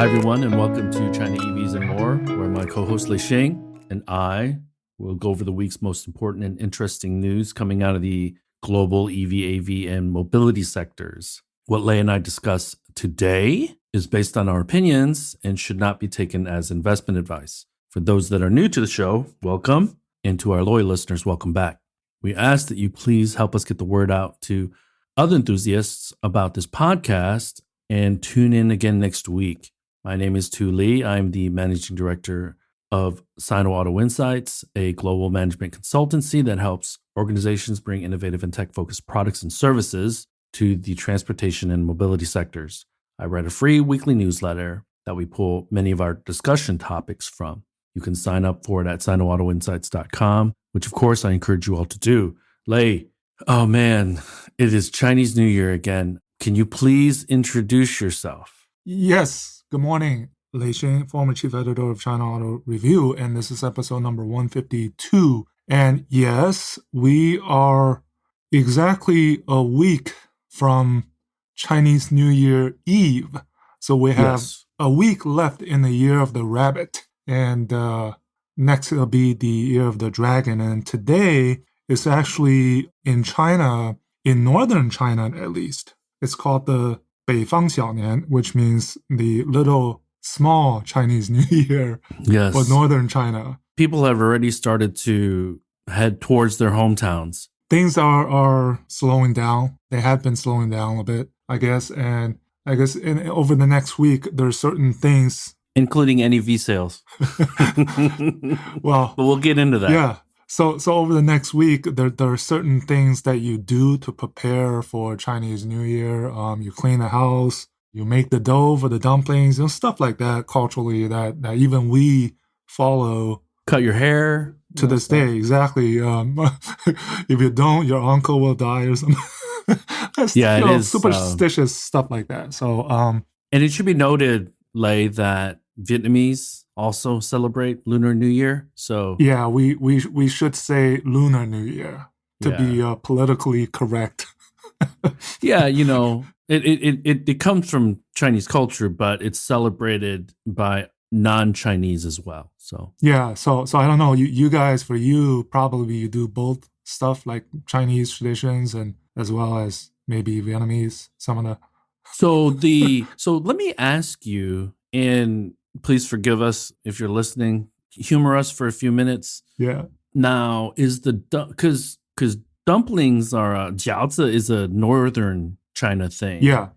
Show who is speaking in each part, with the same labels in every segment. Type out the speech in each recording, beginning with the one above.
Speaker 1: Hi, everyone, and welcome to China EVs and More, where my co-host Lei Xing and I will go over the week's most important and interesting news coming out of the global EV, AV, and mobility sectors. What Lei and I discuss today is based on our opinions and should not be taken as investment advice. For those that are new to the show, welcome, and to our loyal listeners, welcome back. We ask that you please help us get the word out to other enthusiasts about this podcast and tune in again next week. My name is Tu Lee. I'm the managing director of CNY Auto Insights, a global management consultancy that helps organizations bring innovative and tech-focused products and services to the transportation and mobility sectors. I write a free weekly newsletter that we pull many of our discussion topics from. You can sign up for it at CNYAutoInsights.com, which of course I encourage you all to do. Lei, oh man, it is Chinese New Year again. Can you please introduce yourself?
Speaker 2: Yes. Good morning. Lei Xing, former chief editor of China Auto Review, and this is episode number 152. And yes, we are exactly a week from Chinese New Year Eve. So we have a week left in the year of the rabbit. And next it'll be the year of the dragon. And today is actually in China, in northern China at least, it's called the 北方小年, which means the little small Chinese New Year for northern China.
Speaker 1: People have already started to head towards their hometowns.
Speaker 2: Things are slowing down. They have been slowing down a bit, I guess. And I guess over the next week, there are certain things.
Speaker 1: Including NEV sales.
Speaker 2: Well,
Speaker 1: but we'll get into that.
Speaker 2: Yeah. So over the next week, there are certain things that you do to prepare for Chinese New Year. You clean the house, you make the dough for the dumplings, stuff like that culturally that even we follow.
Speaker 1: Cut your hair.
Speaker 2: To this day, exactly. If you don't, your uncle will die or something. That's,
Speaker 1: it is
Speaker 2: superstitious stuff like that. So,
Speaker 1: and it should be noted, Lei, that Vietnamese also celebrate Lunar New Year. So
Speaker 2: yeah, we should say Lunar New Year to be politically correct.
Speaker 1: Yeah, it comes from Chinese culture, but it's celebrated by non-Chinese as well. So
Speaker 2: yeah, so I don't know. You guys, for you, probably you do both stuff like Chinese traditions and as well as maybe Vietnamese, some of the.
Speaker 1: So let me ask you, and please forgive us if you're listening, humor us for a few minutes.
Speaker 2: Yeah.
Speaker 1: Now, is because dumplings are jiaozi is a northern China thing.
Speaker 2: Yeah.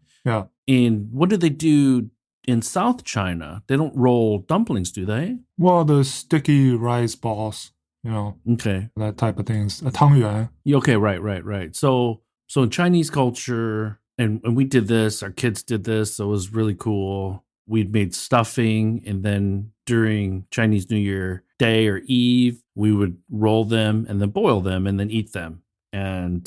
Speaker 1: And what do they do in South China? They don't roll dumplings, do they?
Speaker 2: Well, the sticky rice balls,
Speaker 1: Okay,
Speaker 2: that type of things. A 汤圆.
Speaker 1: Okay, right. So in Chinese culture, and we did this, our kids did this, so it was really cool. We'd made stuffing, and then during Chinese New Year Day or Eve, we would roll them and then boil them and then eat them. And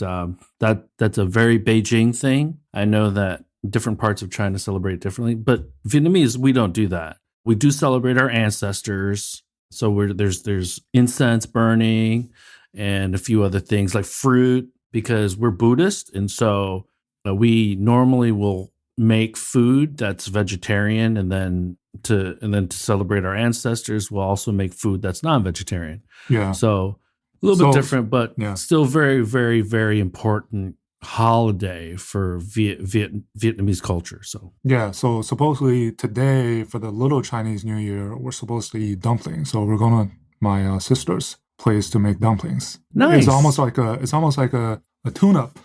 Speaker 1: that's a very Beijing thing. I know that different parts of China celebrate differently, but Vietnamese, we don't do that. We do celebrate our ancestors. So there's incense burning and a few other things like fruit, because we're Buddhist, and so we normally will make food that's vegetarian, and then to celebrate our ancestors, we'll also make food that's non-vegetarian.
Speaker 2: Yeah.
Speaker 1: So a little bit different, but still very, very, very important holiday for Vietnamese culture. So
Speaker 2: yeah. So supposedly today for the little Chinese New Year, we're supposed to eat dumplings. So we're going to my sister's place to make dumplings.
Speaker 1: Nice.
Speaker 2: It's almost like a tune-up.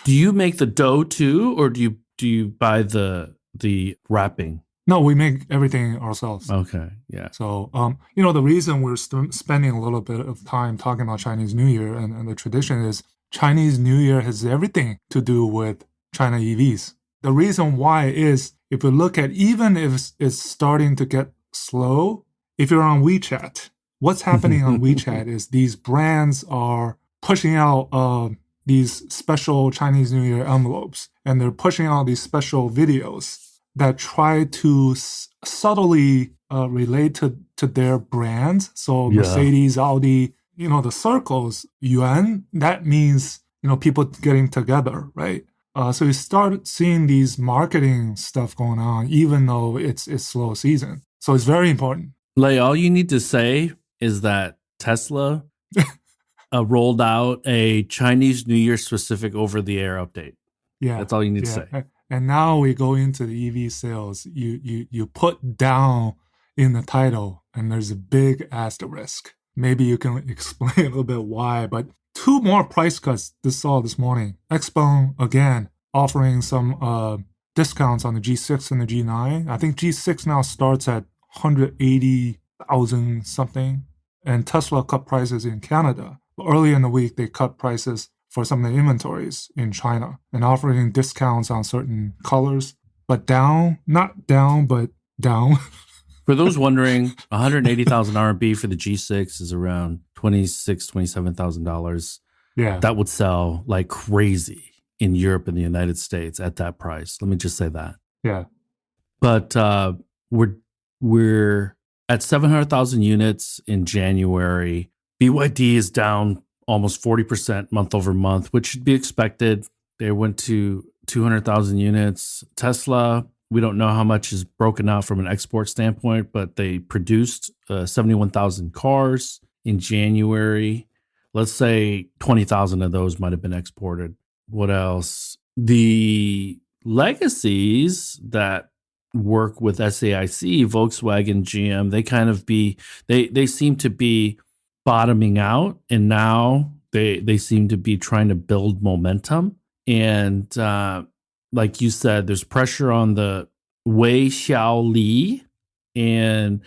Speaker 1: Do you make the dough too, or do you buy the wrapping?
Speaker 2: No, we make everything ourselves.
Speaker 1: Okay, yeah.
Speaker 2: So, the reason we're spending a little bit of time talking about Chinese New Year and the tradition is Chinese New Year has everything to do with China EVs. The reason why is if you look at, even if it's starting to get slow, if you're on WeChat, what's happening on WeChat is these brands are pushing out these special Chinese New Year envelopes, and they're pushing out these special videos that try to subtly relate to their brands. So Mercedes, Audi, the circles, yuan, that means, people getting together, right? So you start seeing these marketing stuff going on, even though it's slow season. So it's very important.
Speaker 1: Lay, all you need to say is that Tesla rolled out a Chinese New Year specific over the air update.
Speaker 2: Yeah,
Speaker 1: That's all you need to
Speaker 2: yeah.
Speaker 1: say.
Speaker 2: And now we go into the EV sales. You put down in the title, and there's a big asterisk. Maybe you can explain a little bit why. But two more price cuts this morning. Xpeng again offering some discounts on the G6 and the G9. I think G6 now starts at 180,000 something, and Tesla cut prices in Canada. Early in the week, they cut prices for some of the inventories in China and offering discounts on certain colors, but down, not down, but down.
Speaker 1: For those wondering, 180,000 RMB for the G6 is around $27,000.
Speaker 2: Yeah.
Speaker 1: That would sell like crazy in Europe and the United States at that price. Let me just say that.
Speaker 2: Yeah.
Speaker 1: But we're at 700,000 units in January. BYD is down almost 40% month over month, which should be expected. They went to 200,000 units. Tesla, we don't know how much is broken out from an export standpoint, but they produced 71,000 cars in January. Let's say 20,000 of those might have been exported. What else? The legacies that work with SAIC, Volkswagen, GM, they seem to be bottoming out, and now they seem to be trying to build momentum. And like you said, there's pressure on the Wei Xiaoli and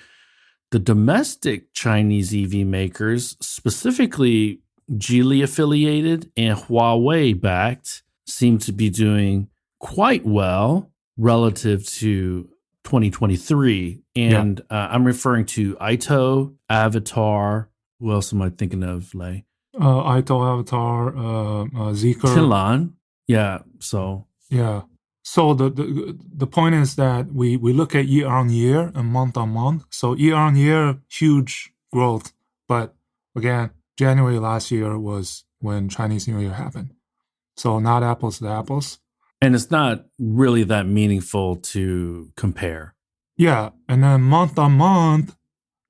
Speaker 1: the domestic Chinese EV makers, specifically Geely affiliated and Huawei backed, seem to be doing quite well relative to 2023. And I'm referring to Ito, Avatar. Who else am I thinking of? Like
Speaker 2: Ito, Avatar, Zeekr.
Speaker 1: Qinlan. Yeah. So
Speaker 2: Yeah. So the point is that we look at year on year and month on month. So year on year, huge growth. But again, January last year was when Chinese New Year happened. So not apples to apples.
Speaker 1: And it's not really that meaningful to compare.
Speaker 2: Yeah. And then month on month,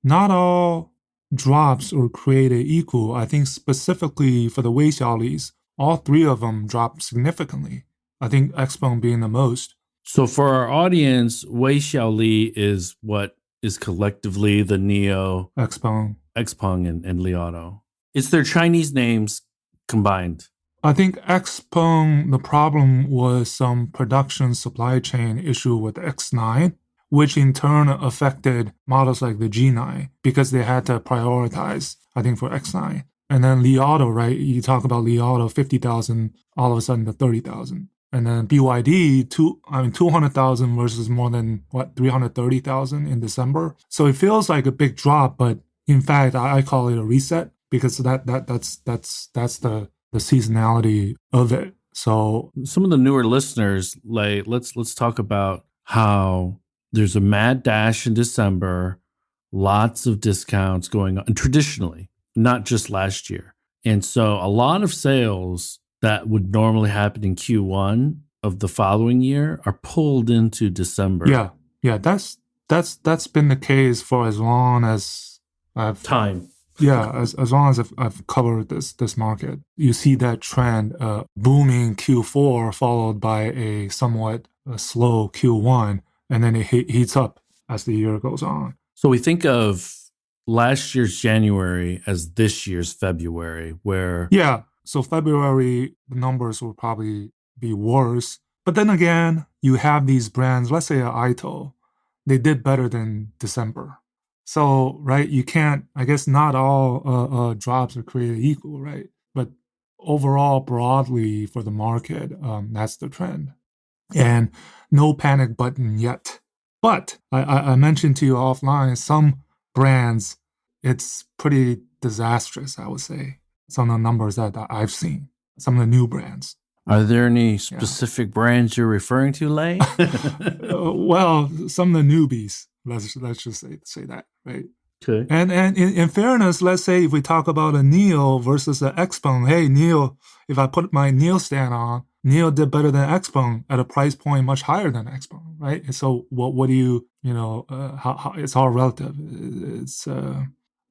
Speaker 2: not all drops are created equal. I think specifically for the Wei Xiaolis, all three of them dropped significantly. I think Xpeng being the most.
Speaker 1: So for our audience, Wei Xiaoli is what is collectively the Neo,
Speaker 2: Xpeng,
Speaker 1: and Li Auto. It's their Chinese names combined.
Speaker 2: I think Xpeng, the problem was some production supply chain issue with X9, which in turn affected models like the G9 because they had to prioritize, I think, for X9. And then Li Auto, right? You talk about Li Auto, 50,000, all of a sudden to 30,000. And then BYD, 200,000 versus more than 330,000 in December. So it feels like a big drop, but in fact, I call it a reset because that's the seasonality of it. So
Speaker 1: some of the newer listeners, like let's talk about how there's a mad dash in December, lots of discounts going on traditionally, not just last year. And so a lot of sales that would normally happen in Q1 of the following year are pulled into December.
Speaker 2: Yeah, that's been the case for as long as I've
Speaker 1: time.
Speaker 2: Yeah, as long as I've covered this market, you see that trend, booming Q4 followed by a somewhat slow Q1, and then it heats up as the year goes on.
Speaker 1: So we think of last year's January as this year's February, where
Speaker 2: so February, the numbers will probably be worse. But then again, you have these brands, let's say Ito, they did better than December. So, right, you can't, I guess not all drops are created equal, right? But overall, broadly for the market, that's the trend. And no panic button yet. But I mentioned to you offline, some brands, it's pretty disastrous, I would say. Some of the numbers that I've seen, some of the new brands.
Speaker 1: Are there any specific brands you're referring to, Lay?
Speaker 2: Well, some of the newbies, let's just say that, right?
Speaker 1: Okay.
Speaker 2: And in fairness, let's say if we talk about a Neo versus an Xpeng, hey, Neo, if I put my Neo stand on, Neo did better than Xpeng at a price point much higher than Xpeng, right? And so what do how it's all relative.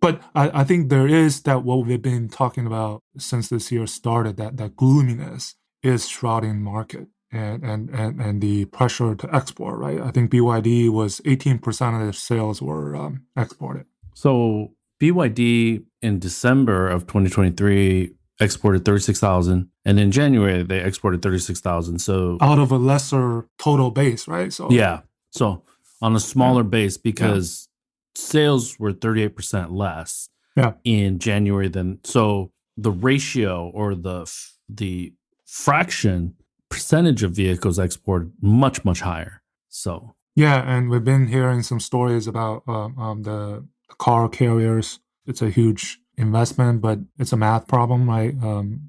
Speaker 2: But I think there is that what we've been talking about since this year started, that gloominess is shrouding market and the pressure to export, right? I think BYD was 18% of their sales were exported.
Speaker 1: So BYD in December of 2023 exported 36,000, and in January they exported 36,000. So
Speaker 2: Out of a lesser total base, right? So
Speaker 1: yeah, so on a smaller base
Speaker 2: yeah,
Speaker 1: because sales were 38% less
Speaker 2: yeah.
Speaker 1: in January than so the ratio or the fraction percentage of vehicles exported much higher. So
Speaker 2: Yeah, and we've been hearing some stories about the car carriers. It's a huge investment, but it's a math problem, right?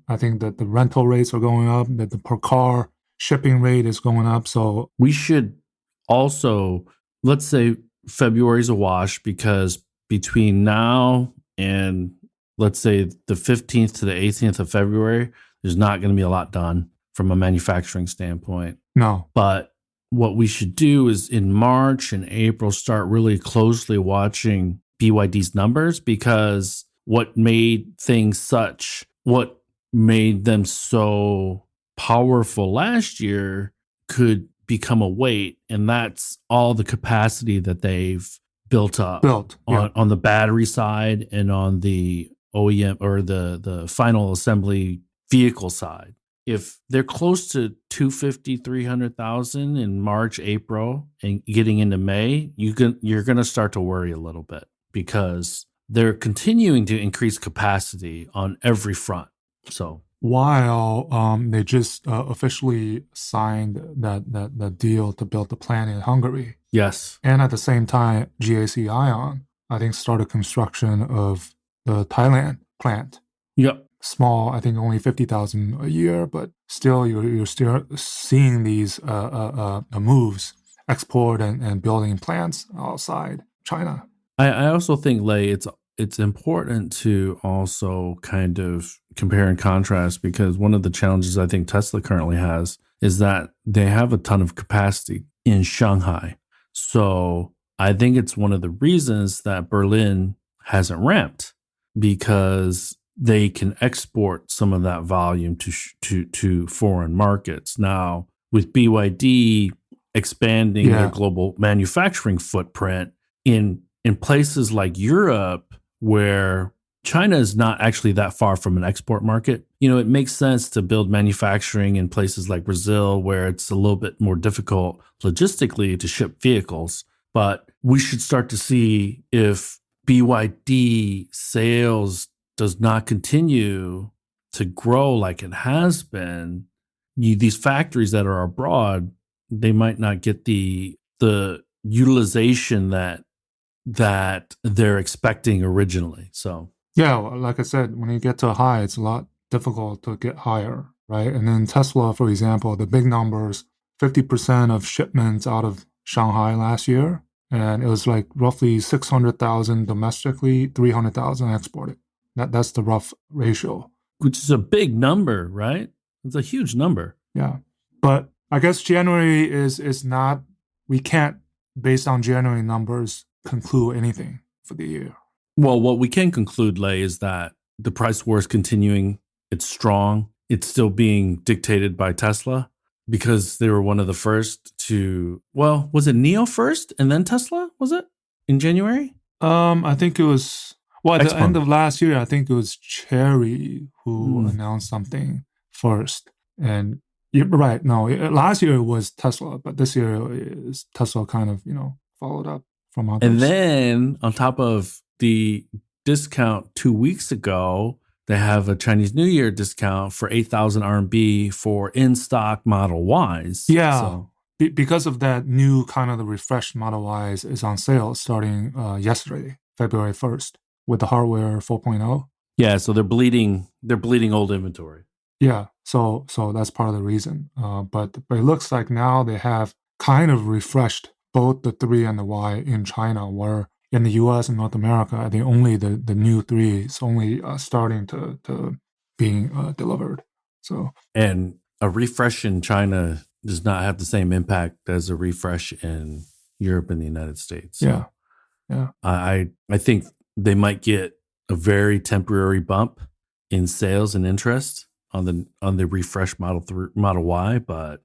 Speaker 2: I think that the rental rates are going up, that the per car shipping rate is going up. So
Speaker 1: we should also, let's say February's a wash because between now and let's say the 15th to the 18th of February, there's not going to be a lot done from a manufacturing standpoint.
Speaker 2: no,
Speaker 1: But what we should do is in March and April start really closely watching BYD's numbers, because what made them so powerful last year could become a weight, and that's all the capacity that they've built up
Speaker 2: built. Yeah,
Speaker 1: on the battery side and on the OEM or the final assembly vehicle side. If they're close to 250, 300,000 in March, April, and getting into May, you're going to start to worry a little bit because they're continuing to increase capacity on every front. So
Speaker 2: while they just officially signed that deal to build the plant in Hungary,
Speaker 1: yes,
Speaker 2: and at the same time, GAC Ion, I think, started construction of the Thailand plant.
Speaker 1: yep.
Speaker 2: Small, I think only 50,000 a year, but still you're still seeing these moves, export and building plants outside China.
Speaker 1: I also think, Lei, it's important to also kind of compare and contrast, because one of the challenges I think Tesla currently has is that they have a ton of capacity in Shanghai. So I think it's one of the reasons that Berlin hasn't ramped, because they can export some of that volume to foreign markets. Now, with BYD expanding their global manufacturing footprint in places like Europe, where China is not actually that far from an export market, it makes sense to build manufacturing in places like Brazil, where it's a little bit more difficult logistically to ship vehicles. But we should start to see, if BYD sales does not continue to grow like it has been, these factories that are abroad, they might not get the utilization that they're expecting originally. So
Speaker 2: yeah, like I said, when you get to a high, it's a lot difficult to get higher, right? And then Tesla, for example, the big numbers, 50% of shipments out of Shanghai last year, and it was like roughly 600,000 domestically, 300,000 exported. That's the rough ratio.
Speaker 1: which is a big number, right? It's a huge number.
Speaker 2: Yeah. But I guess January is not, we can't, based on January numbers, conclude anything for the year.
Speaker 1: Well, what we can conclude, Lei, is that the price war is continuing. It's strong. It's still being dictated by Tesla, because they were one of the first to, well, was it Neo first and then Tesla? Was it in January?
Speaker 2: I think it was, well, at the
Speaker 1: Xpeng.
Speaker 2: end of last year, I think it was Cherry who announced something first. And you're right. No, last year it was Tesla, but this year is Tesla kind of, followed up from others.
Speaker 1: And then on top of the discount 2 weeks ago, they have a Chinese New Year discount for 8,000 RMB for in-stock Model Ys.
Speaker 2: Yeah.
Speaker 1: So,
Speaker 2: because of that, new kind of the refreshed Model Ys is on sale starting yesterday, February 1st, with the hardware 4.0.
Speaker 1: yeah, so they're bleeding old inventory.
Speaker 2: Yeah, so that's part of the reason. But it looks like now they have kind of refreshed both the 3 and the Y in China, where in the US and North America, the new 3 is only starting to being delivered. So,
Speaker 1: And a refresh in China does not have the same impact as a refresh in Europe and the United States.
Speaker 2: Yeah.
Speaker 1: So
Speaker 2: Yeah.
Speaker 1: I think they might get a very temporary bump in sales and interest on the refresh Model Y, but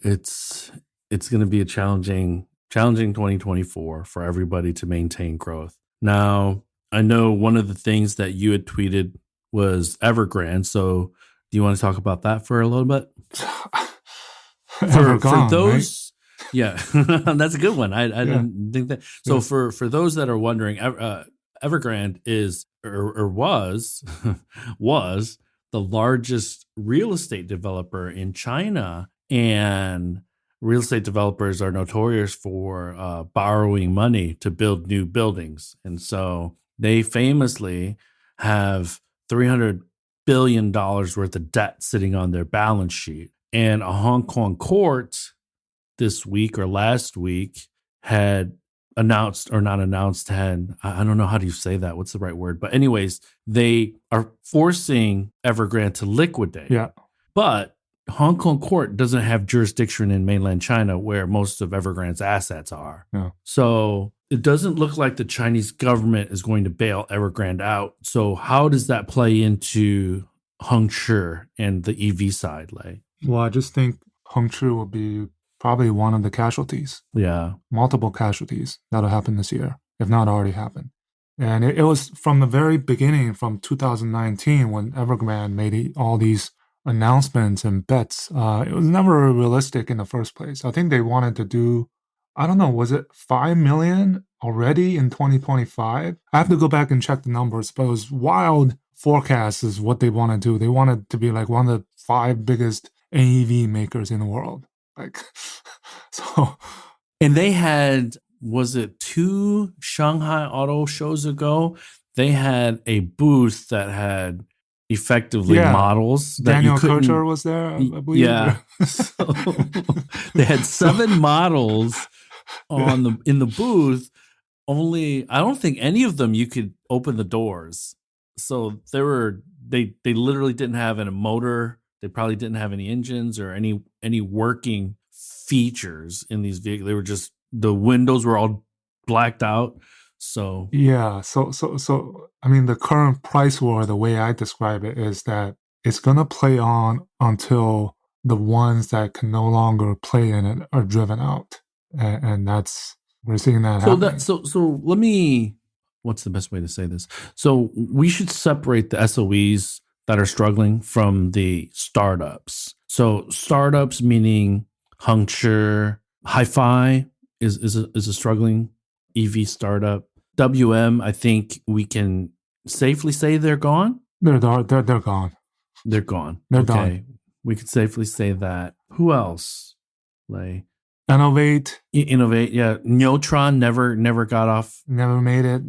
Speaker 1: it's going to be a challenging 2024 for everybody to maintain growth. Now, I know one of the things that you had tweeted was Evergrande. So, do you want to talk about that for a little bit? For
Speaker 2: Evergone, right?
Speaker 1: those, yeah, that's a good one. I
Speaker 2: Yeah.
Speaker 1: didn't think that. So
Speaker 2: Yeah.
Speaker 1: for those that are wondering, Evergrande is or was was the largest real estate developer in China, and real estate developers are notorious for borrowing money to build new buildings, and so they famously have $300 billion worth of debt sitting on their balance sheet. And a Hong Kong court this week or last week had announced or not announced had I don't know, how do you say that, what's the right word, but anyways, they are forcing Evergrande to liquidate.
Speaker 2: Yeah.
Speaker 1: But Hong Kong court doesn't have jurisdiction in mainland China where most of Evergrande's assets are.
Speaker 2: Yeah.
Speaker 1: So it doesn't look like the Chinese government is going to bail Evergrande out. So how does that play into Hengchi and the EV side, Lei?
Speaker 2: Well, I just think Hengchi will be probably one of the casualties.
Speaker 1: Yeah.
Speaker 2: Multiple casualties that'll happen this year, if not already happened. And it was from the very beginning, from 2019, when Evergrande made all these announcements and bets. It was never realistic in the first place. I think they wanted to do, I don't know, was it 5 million already in 2025? I have to go back and check the numbers, but it was wild forecasts is what they want to do. They wanted to be like one of the 5 biggest AEV makers in the world. Like, so.
Speaker 1: And they had, was it 2 Shanghai auto shows ago? They had a booth that had effectively models that
Speaker 2: Daniel
Speaker 1: you couldn't.
Speaker 2: Kocher was there, I believe.
Speaker 1: Yeah. So they had 7 models in the booth. Only, I don't think any of them you could open the doors. So they literally didn't have a motor. They probably didn't have any engines or any working features in these vehicles. They were just, the windows were all blacked out. So
Speaker 2: yeah, so I mean, the current price war, the way I describe it, is that it's gonna play on until the ones that can no longer play in it are driven out, and that's, we're seeing that happening.
Speaker 1: So let me, what's the best way to say this? So we should separate the SOEs that are struggling from the startups. So startups meaning Hengchi, Hi-Fi is a struggling EV startup. WM, I think we can safely say they're gone.
Speaker 2: They're gone.
Speaker 1: They're gone.
Speaker 2: They're
Speaker 1: okay.
Speaker 2: done.
Speaker 1: We could safely say that. Who else? Lei?
Speaker 2: Innovate.
Speaker 1: Yeah. Neutron never got off.
Speaker 2: Never made it.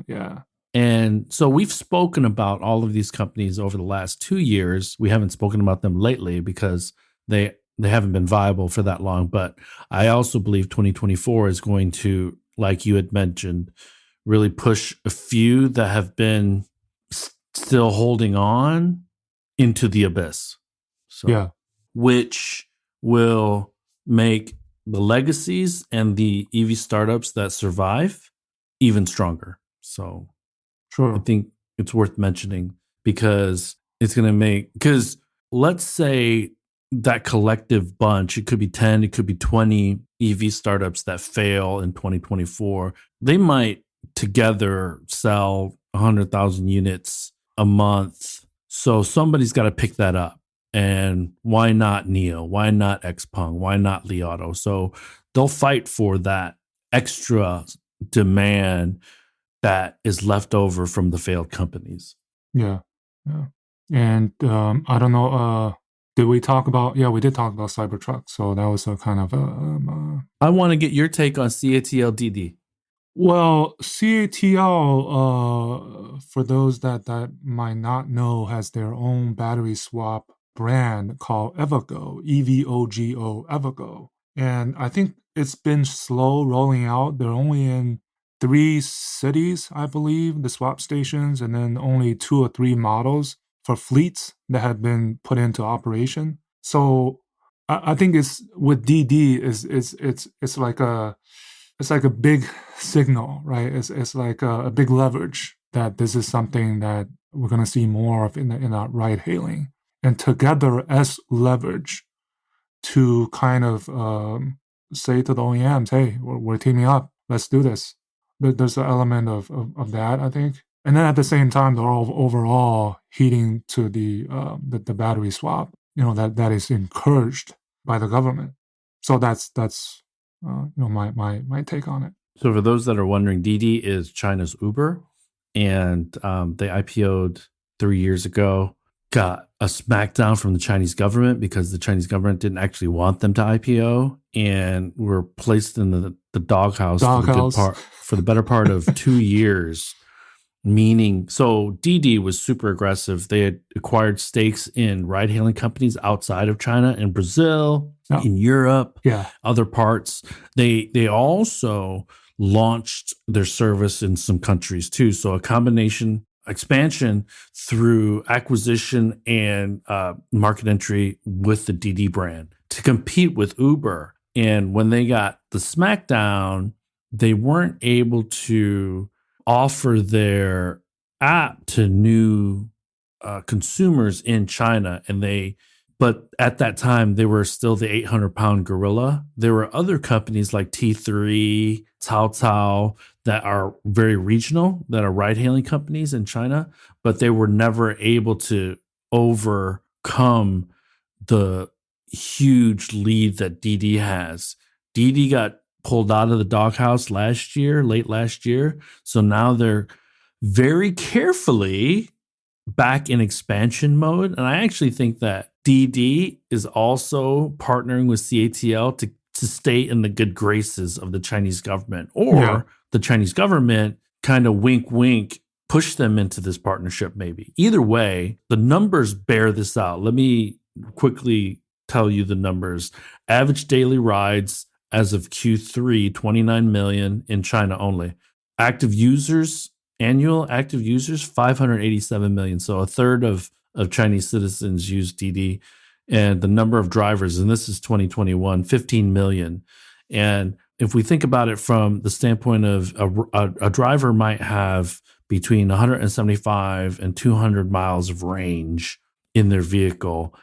Speaker 2: Yeah.
Speaker 1: And so we've spoken about all of these companies over the last 2 years. We haven't spoken about them lately because they haven't been viable for that long. But I also believe 2024 is going to, like you had mentioned, really push a few that have been still holding on into the abyss. So,
Speaker 2: yeah.
Speaker 1: Which will make the legacies and the EV startups that survive even stronger. So
Speaker 2: sure.
Speaker 1: I think it's worth mentioning because it's going to make, because let's say that collective bunch, it could be 10, it could be 20 EV startups that fail in 2024. They might together sell 100,000 units a month. So somebody's got to pick that up. And why not NIO? Why not XPeng? Why not Li Auto? So they'll fight for that extra demand that is left over from the failed companies.
Speaker 2: Yeah. Yeah. And I don't know, did we talk about, we did talk about Cybertruck. So that was a kind of
Speaker 1: I want to get your take on CATL Didi.
Speaker 2: Well, CATL, for those that might not know, has their own battery swap brand called Evergo, EVOGO, Evergo. And I think it's been slow rolling out. They're only in 3 cities, I believe, the swap stations, and then only 2 or 3 models for fleets that had been put into operation. So I think it's with Didi it's like a big signal, right? It's like a big leverage that this is something that we're going to see more of in our ride hailing, and together as leverage to kind of say to the OEMs, hey, we're teaming up, let's do this. There's an element of that, I think. And then at the same time, they're all overall heeding to the battery swap, that is encouraged by the government. So that's my take on it.
Speaker 1: So for those that are wondering, Didi is China's Uber, and they IPO'd 3 years ago. Got a smackdown from the Chinese government because the Chinese government didn't actually want them to IPO, and were placed in the doghouse for the better part of 2 years. Meaning, so Didi was super aggressive. They had acquired stakes in ride-hailing companies outside of China, in Brazil, in Europe, other parts. They also launched their service in some countries too. So a combination expansion through acquisition and market entry with the Didi brand to compete with Uber. And when they got the smackdown, they weren't able to offer their app to new consumers in China. But at that time, they were still the 800-pound gorilla. There were other companies like T3, CATL that are very regional, that are ride-hailing companies in China, but they were never able to overcome the huge lead that Didi has. Didi got pulled out of the doghouse late last year. So now they're very carefully back in expansion mode. And I actually think that Didi is also partnering with CATL to stay in the good graces of the Chinese government, or the Chinese government kind of wink, wink, push them into this partnership maybe. Either way, the numbers bear this out. Let me quickly tell you the numbers. Average daily rides as of Q3, 29 million in China only. Annual active users, 587 million. So a third of Chinese citizens use Didi. And the number of drivers, and this is 2021, 15 million. And if we think about it from the standpoint of a driver might have between 175 and 200 miles of range in their vehicle,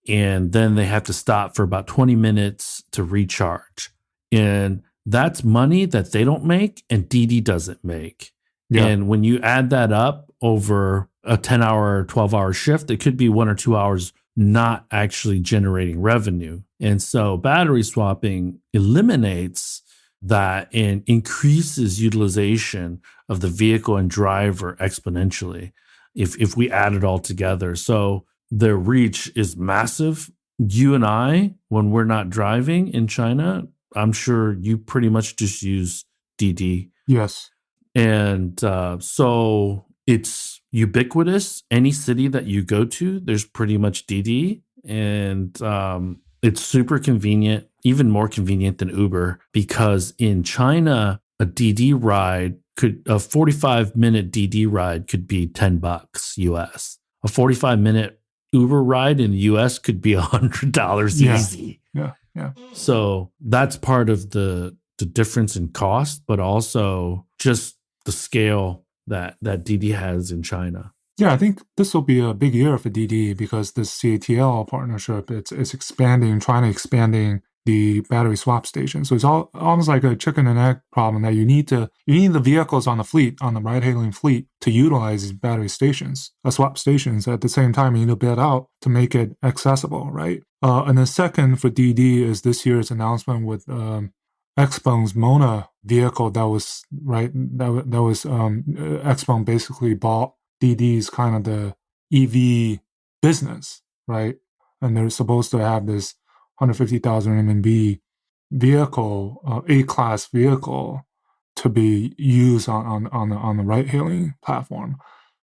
Speaker 1: and then they have to stop for about 20 minutes to recharge. And that's money that they don't make and Didi doesn't make. Yeah. And when you add that up over a 10-hour, 12-hour shift, it could be 1 or 2 hours not actually generating revenue. And so battery swapping eliminates that and increases utilization of the vehicle and driver exponentially if we add it all together. So their reach is massive. You and I, when we're not driving in China, I'm sure you pretty much just use Didi.
Speaker 2: Yes.
Speaker 1: And so it's ubiquitous. Any city that you go to, there's pretty much Didi. And it's super convenient, even more convenient than Uber, because in China, a 45-minute Didi ride could be $10 US. A 45-minute Uber ride in the US could be $100 easy.
Speaker 2: Yeah.
Speaker 1: So that's part of the difference in cost, but also just the scale that Didi has in China.
Speaker 2: Yeah, I think this will be a big year for Didi because this CATL partnership, it's expanding the battery swap station. So it's almost like a chicken and egg problem that you need the vehicles on the ride-hailing fleet to utilize these battery stations, swap stations. At the same time, you need to build out to make it accessible, right? And the second for Didi is this year's announcement with Xpeng's Mona vehicle that was Xpeng basically bought Didi's kind of the EV business, right? And they're supposed to have this 150,000 RMB vehicle, A-class vehicle, to be used on the ride-hailing platform.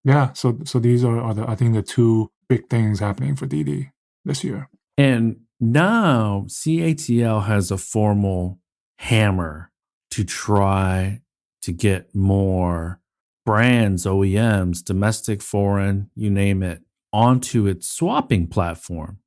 Speaker 2: Yeah, so these are I think the two big things happening for Didi this year.
Speaker 1: And now CATL has a formal hammer to try to get more brands, OEMs, domestic, foreign, you name it, onto its swapping platform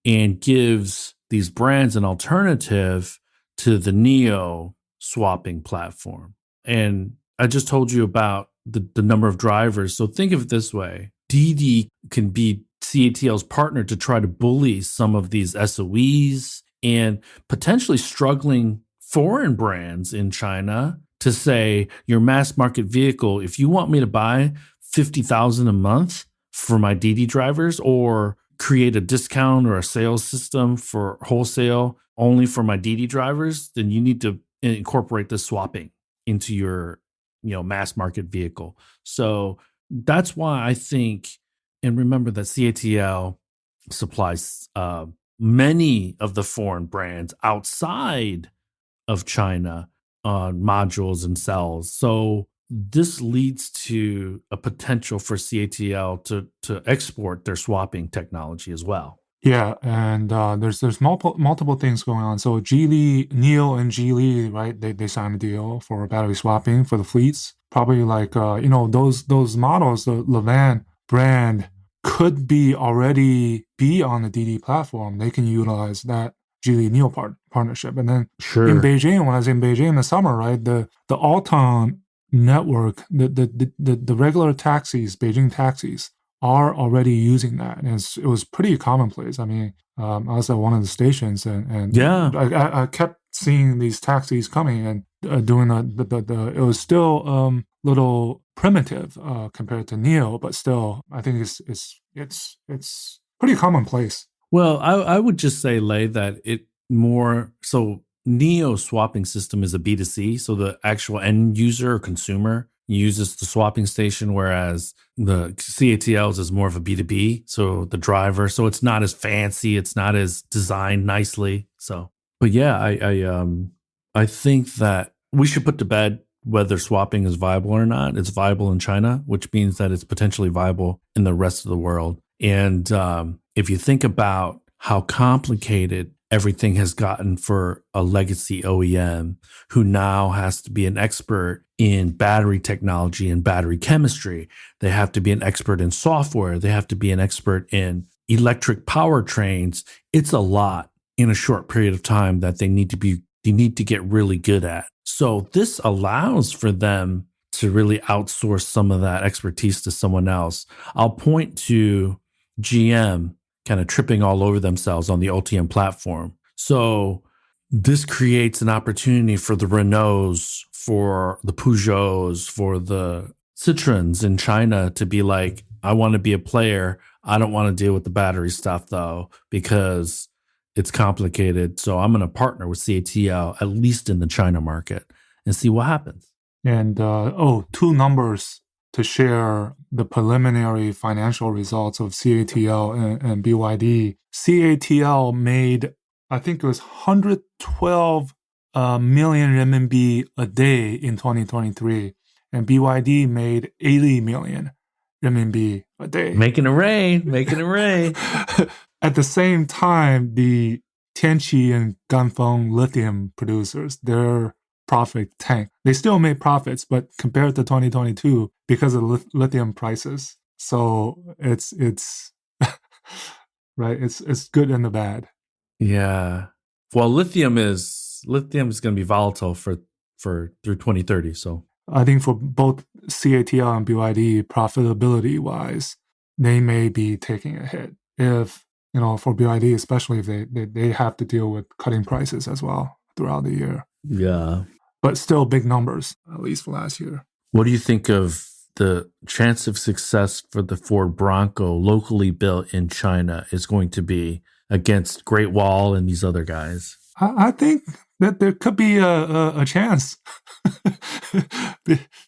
Speaker 1: and gives these brands an alternative to the Neo swapping platform. And I just told you about the number of drivers. So think of it this way: Didi can be CATL's partner to try to bully some of these SOEs and potentially struggling foreign brands in China to say, your mass market vehicle, if you want me to buy 50,000 a month for my Didi drivers, or create a discount or a sales system for wholesale only for my Didi drivers, then you need to incorporate the swapping into your, mass market vehicle. So that's why I think, and remember that CATL supplies many of the foreign brands outside of China on modules and cells. So this leads to a potential for CATL to export their swapping technology as well.
Speaker 2: Yeah, and there's multiple things going on. So Geely, Neo and Geely, right? They signed a deal for battery swapping for the fleets. Probably like those models, the Levan brand could be already be on the Didi platform. They can utilize that Geely Neo partnership. And then in Beijing, when I was in Beijing in the summer, right, the Alton network, the regular taxis, Beijing taxis, are already using that, and it was pretty commonplace. I mean, I was at one of the stations, and
Speaker 1: Yeah.
Speaker 2: I kept seeing these taxis coming and doing the. It was still little primitive compared to Neo, but still, I think it's pretty commonplace.
Speaker 1: Well, I would just say, Lei, that it more so Neo swapping system is a B2C, so the actual end user or consumer uses the swapping station, whereas the CATLs is more of a B2B, so the driver, so it's not as fancy, it's not as designed nicely. So, but yeah, I think that we should put to bed whether swapping is viable or not. It's viable in China, which means that it's potentially viable in the rest of the world. And if you think about how complicated everything has gotten for a legacy OEM who now has to be an expert in battery technology and battery chemistry, they have to be an expert in software, they have to be an expert in electric powertrains. It's a lot in a short period of time that they need to get really good at. So this allows for them to really outsource some of that expertise to someone else. I'll point to GM kind of tripping all over themselves on the OTM platform. So this creates an opportunity for the Renaults, for the Peugeots, for the Citroens in China to be like, I want to be a player. I don't want to deal with the battery stuff though, because it's complicated. So I'm going to partner with CATL, at least in the China market, and see what happens.
Speaker 2: And two numbers to share the preliminary financial results of CATL and BYD. CATL made, I think it was 112 million renminbi a day in 2023, and BYD made 80 million renminbi a day.
Speaker 1: Making it rain.
Speaker 2: At the same time, the Tianqi and Ganfeng lithium producers, their profit tanked. They still made profits, but compared to 2022, because of lithium prices. So it's right. It's good and the bad.
Speaker 1: Yeah. Well, lithium is going to be volatile for through 2030. So
Speaker 2: I think for both CATL and BYD, profitability wise, they may be taking a hit. If for BYD, especially if they have to deal with cutting prices as well throughout the year.
Speaker 1: Yeah.
Speaker 2: But still big numbers, at least for last year.
Speaker 1: What do you think of the chance of success for the Ford Bronco locally built in China is going to be against Great Wall and these other guys?
Speaker 2: I think that there could be a chance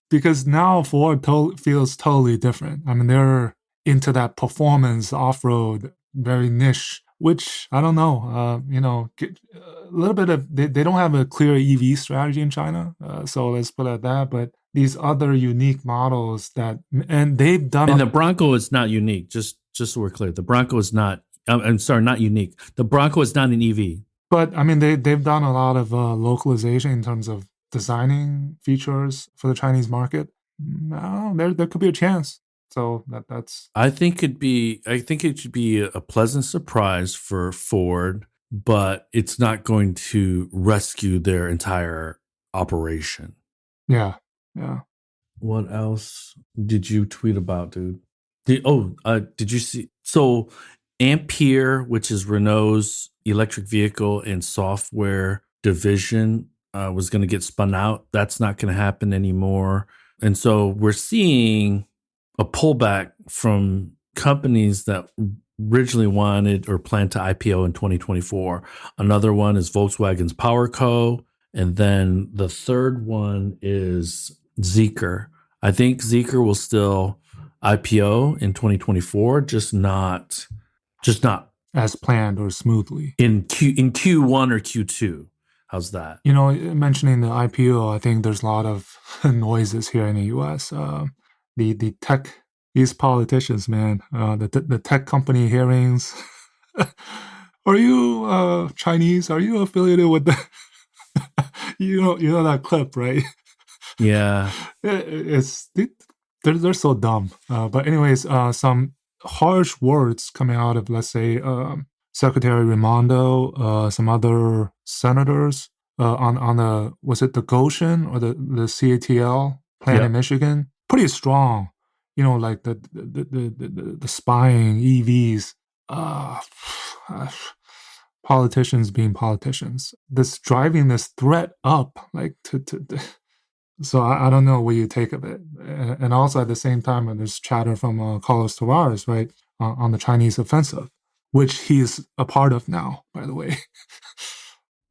Speaker 2: because now Ford feels totally different. I mean, they're into that performance off-road, very niche, which I don't know, a little bit of, they don't have a clear EV strategy in China. So let's put it at that. But these other unique models and they've done.
Speaker 1: And the Bronco is not unique. Just so we're clear, the Bronco is not, I'm sorry, not unique. The Bronco is not an EV.
Speaker 2: But I mean, they've done a lot of localization in terms of designing features for the Chinese market. No, there could be a chance. So that's
Speaker 1: I think it should be a pleasant surprise for Ford, but it's not going to rescue their entire operation.
Speaker 2: yeah, yeah.
Speaker 1: What else did you tweet about, dude? Did you see? So, Ampere, which is Renault's electric vehicle and software division, was going to get spun out. That's not going to happen anymore. And so we're seeing a pullback from companies that originally wanted or planned to IPO in 2024. Another one is Volkswagen's PowerCo. And then the third one is Zeekr. I think Zeekr will still IPO in 2024, just not
Speaker 2: As planned or smoothly.
Speaker 1: in Q1 or Q2. How's that?
Speaker 2: Mentioning the IPO, I think there's a lot of noises here in the U.S. The tech, these politicians, man, the tech company hearings. Are you Chinese? Are you affiliated with the? You know that clip, right?
Speaker 1: Yeah.
Speaker 2: They're so dumb. But anyways, some harsh words coming out of, let's say, Secretary Raimondo, some other senators on the, was it the Goshen or the CATL plant in
Speaker 1: Yep.
Speaker 2: Michigan? Pretty strong. Like the spying EVs. Uh, Politicians being politicians. This driving this threat up, like to so I don't know what you take of it. And also at the same time, there's chatter from Carlos Tavares, right, on the Chinese offensive, which he's a part of now, by the way.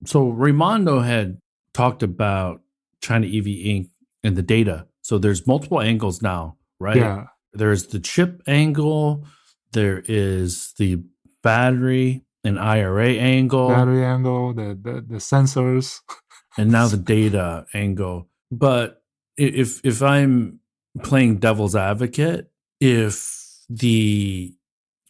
Speaker 1: So Raimondo had talked about China EV Inc. and the data. So there's multiple angles now, right?
Speaker 2: Yeah,
Speaker 1: There's the chip angle, there is the battery and IRA angle,
Speaker 2: battery angle, the sensors.
Speaker 1: and now the data angle. But if I'm playing devil's advocate, if the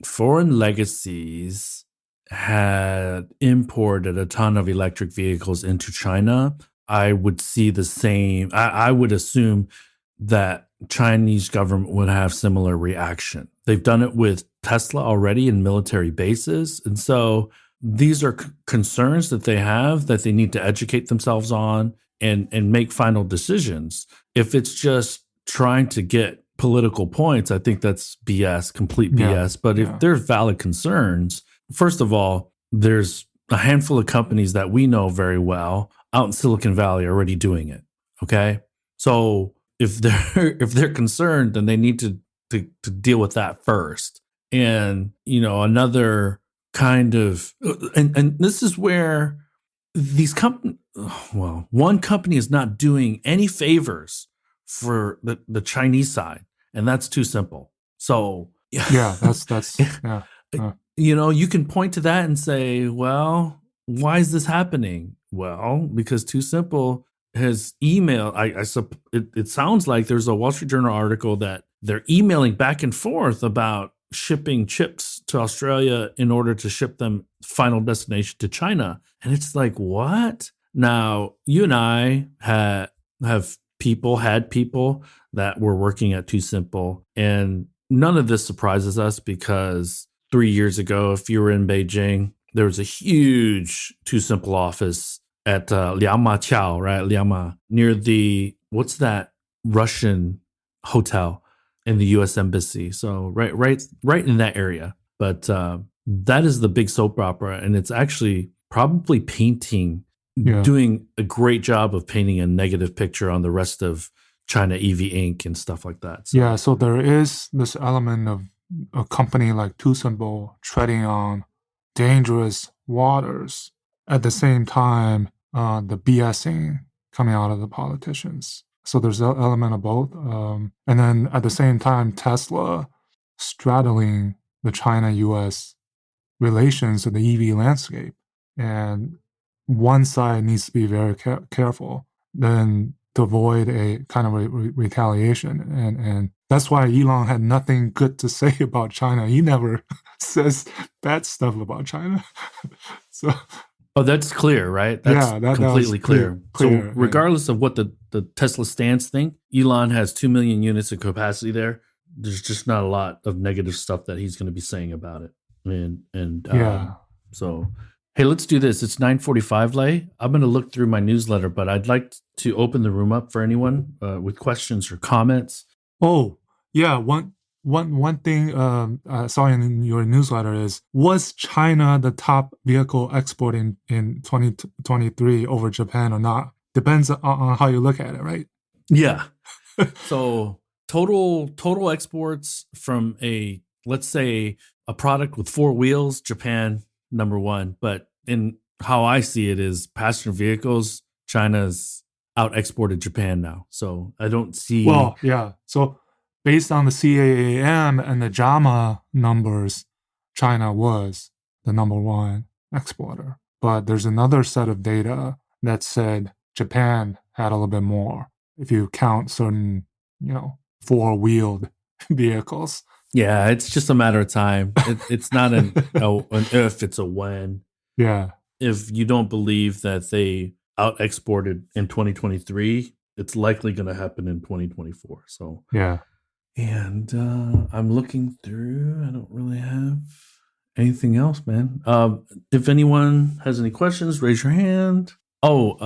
Speaker 1: foreign legacies had imported a ton of electric vehicles into China, I would see the same. I would assume that Chinese government would have similar reaction. They've done it with Tesla already in military bases. And so these are concerns that they have that they need to educate themselves on and make final decisions. If it's just trying to get political points, I think that's BS, complete BS. But if there's valid concerns, first of all, there's a handful of companies that we know very well out in Silicon Valley already doing it. Okay. So if they're concerned, then they need to deal with that first. And, another kind of, and this is where these companies, well, one company is not doing any favors for the Chinese side, and that's too simple. So
Speaker 2: yeah, that's yeah.
Speaker 1: You can point to that and say, well, why is this happening? Well, because Too Simple has emailed. It sounds like there's a Wall Street Journal article that they're emailing back and forth about shipping chips to Australia in order to ship them final destination to China. And it's like, what? Now, you and I had people that were working at Too Simple, and none of this surprises us because 3 years ago, if you were in Beijing, there was a huge Too Simple office at Liaoma Chao, right? Liaoma, near what's that Russian hotel in the U.S. Embassy. So right in that area. But that is the big soap opera, and it's actually probably doing a great job of painting a negative picture on the rest of China EV Inc. and stuff like that.
Speaker 2: So there is this element of a company like Too Simple treading on dangerous waters. At the same time, the BSing coming out of the politicians. So there's an element of both. And then at the same time, Tesla straddling the China-US relations of the EV landscape. And one side needs to be very careful then to avoid a kind of retaliation. And that's why Elon had nothing good to say about China. He never says bad stuff about China.
Speaker 1: Oh, that's clear, right? That's completely clear. So regardless of what the Tesla stance thing, Elon has 2 million units of capacity there. there's just not a lot of negative stuff that he's going to be saying about it. And
Speaker 2: Yeah.
Speaker 1: so, hey, let's do this. It's 9:45, Lay. I'm going to look through my newsletter, but I'd like to open the room up for anyone with questions or comments.
Speaker 2: Oh, yeah. One thing I saw in your newsletter is, was China the top vehicle export in 2023 over Japan or not? Depends on how you look at it, right?
Speaker 1: Yeah. So total exports from let's say a product with four wheels, Japan number one. But in how I see it is passenger vehicles, China's out exported Japan now. So I don't see.
Speaker 2: Well, yeah. So based on the CAAM and the JAMA numbers, China was the number one exporter. But there's another set of data that said Japan had a little bit more if you count certain, four-wheeled vehicles.
Speaker 1: Yeah, it's just a matter of time. It's not an if, it's a when.
Speaker 2: Yeah.
Speaker 1: If you don't believe that they out exported in 2023, it's likely going to happen in 2024. So
Speaker 2: Yeah.
Speaker 1: and I'm looking through. I don't really have anything else, man. If anyone has any questions, raise your hand. Oh,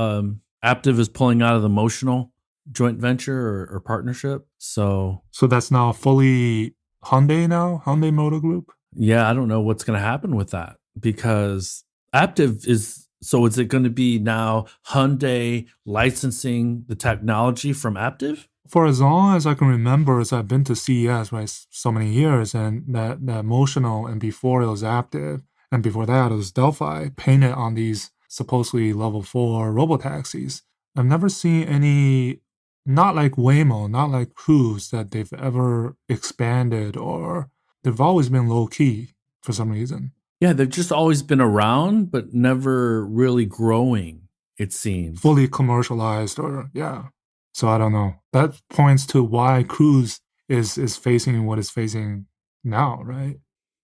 Speaker 1: Aptiv is pulling out of the Motional joint venture or partnership. So
Speaker 2: that's now fully Hyundai Motor Group?
Speaker 1: yeah, I don't know what's going to happen with that because Aptiv is. So is it going to be now Hyundai licensing the technology from Aptiv?
Speaker 2: For as long as I can remember, as I've been to CES, right, so many years, and that Motional, and before it was Aptiv, and before that it was Delphi, painted on these supposedly level 4 robotaxis. I've never seen any, not like Waymo, not like Cruise, that they've ever expanded, or they've always been low key for some reason.
Speaker 1: Yeah, they've just always been around, but never really growing, it seems.
Speaker 2: Fully commercialized, or yeah. So I don't know. That points to why Cruise is facing what it's facing now, right?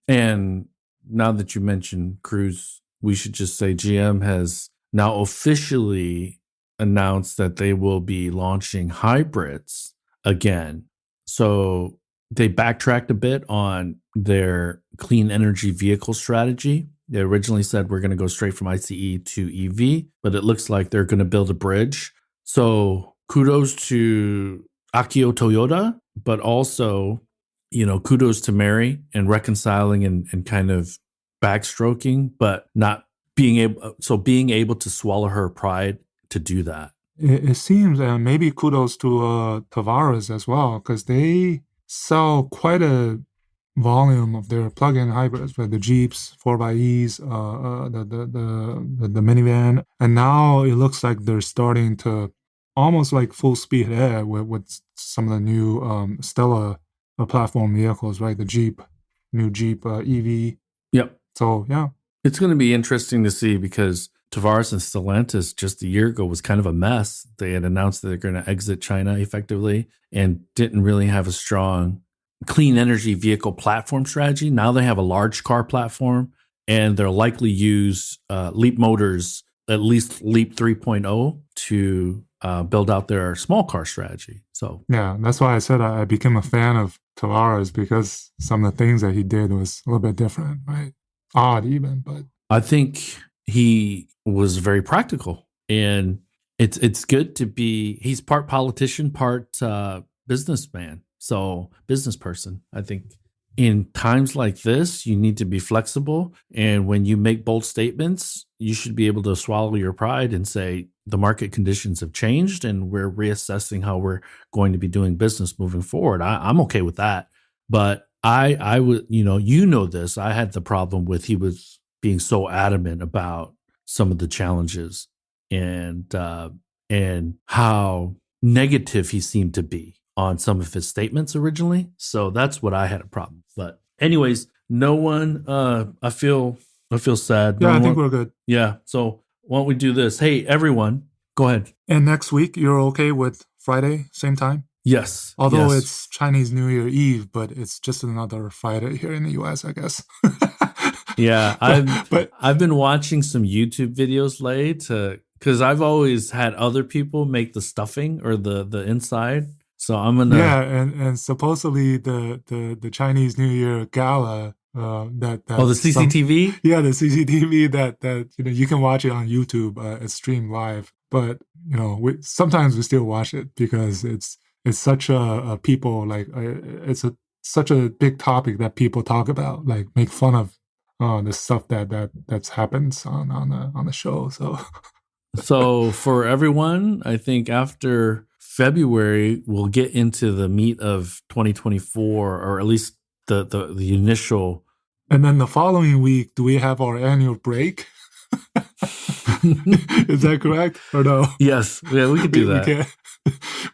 Speaker 1: And now that you mentioned Cruise, we should just say GM has now officially announced that they will be launching hybrids again. So they backtracked a bit on their clean energy vehicle strategy. They originally said we're going to go straight from ICE to EV, but it looks like they're going to build a bridge. So kudos to Akio Toyota, but also, kudos to Mary and reconciling and kind of backstroking, but not being able to swallow her pride to do that.
Speaker 2: It seems, and maybe kudos to Tavares as well, because they sell quite a volume of their plug-in hybrids, right? The Jeeps, 4xEs, the minivan, and now it looks like they're starting to almost like full speed ahead with some of the new Stella platform vehicles, right? The new Jeep EV.
Speaker 1: Yep.
Speaker 2: So yeah,
Speaker 1: it's going to be interesting to see because Tavares and Stellantis just a year ago was kind of a mess. They had announced that they're going to exit China effectively and didn't really have a strong clean energy vehicle platform strategy. Now they have a large car platform and they'll likely use Leap Motors, at least Leap 3.0 to build out their small car strategy. So
Speaker 2: yeah, that's why I said I became a fan of Tavares, because some of the things that he did was a little bit different, right? Odd even, but
Speaker 1: I think he was very practical, and it's good to be. He's part politician, part businessman, so business person. I think in times like this, you need to be flexible, and when you make bold statements, you should be able to swallow your pride and say the market conditions have changed, and we're reassessing how we're going to be doing business moving forward. I'm okay with that, but I would, this. I had the problem with he was being so adamant about some of the challenges and how negative he seemed to be on some of his statements originally. So that's what I had a problem. But anyways, no one. I feel sad.
Speaker 2: Yeah,
Speaker 1: I
Speaker 2: think we're good.
Speaker 1: Yeah. So why don't we do this? Hey, everyone, go ahead.
Speaker 2: And next week, you're okay with Friday, same time?
Speaker 1: Yes.
Speaker 2: Although
Speaker 1: yes.
Speaker 2: it's Chinese New Year Eve, but it's just another Friday here in the US, I guess.
Speaker 1: Yeah, I've been watching some YouTube videos because I've always had other people make the stuffing or the inside. So I'm gonna.
Speaker 2: Yeah, and supposedly the Chinese New Year gala that
Speaker 1: Oh, the CCTV.
Speaker 2: yeah, the CCTV that you can watch it on YouTube. It's streamed live, but sometimes we still watch it because it's such a people like it's such a big topic that people talk about, like make fun of the stuff that's happens on the show. So
Speaker 1: So for everyone, I think after February we'll get into the meat of 2024, or at least the initial.
Speaker 2: and then the following week, do we have our annual break? Is that correct or no?
Speaker 1: Yes, yeah, we could do that.
Speaker 2: We can't.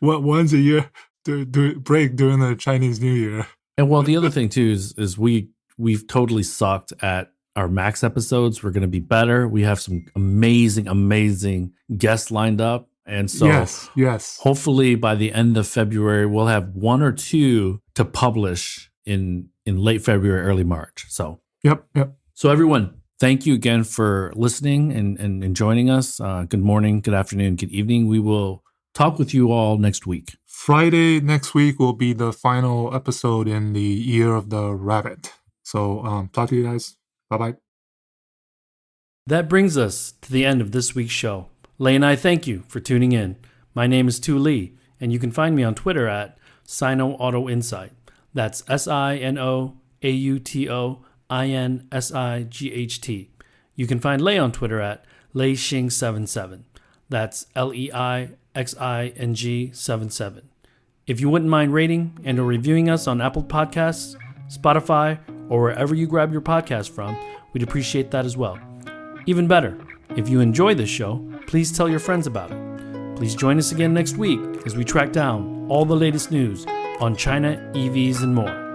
Speaker 2: Once a year do break during the Chinese New Year.
Speaker 1: And well, the other thing too is we've totally sucked at our Max episodes. We're going to be better. We have some amazing guests lined up, and so
Speaker 2: yes.
Speaker 1: Hopefully by the end of February we'll have one or two to publish in late February, early March. So
Speaker 2: yep.
Speaker 1: So everyone, thank you again for listening and joining us. Good morning, good afternoon, good evening. We will talk with you all next week.
Speaker 2: Friday next week will be the final episode in the Year of the Rabbit. So talk to you guys. Bye-bye.
Speaker 1: That brings us to the end of this week's show. Lei and I thank you for tuning in. My name is Tu Lee, and you can find me on Twitter at Sino Auto Insight. That's SinoAutoInsight. You can find Lei on Twitter at LeiXing77. That's LEIXING77. If you wouldn't mind rating and or reviewing us on Apple Podcasts, Spotify, or wherever you grab your podcast from, we'd appreciate that as well. Even better, if you enjoy this show, please tell your friends about it. Please join us again next week as we track down all the latest news on China, EVs, and more.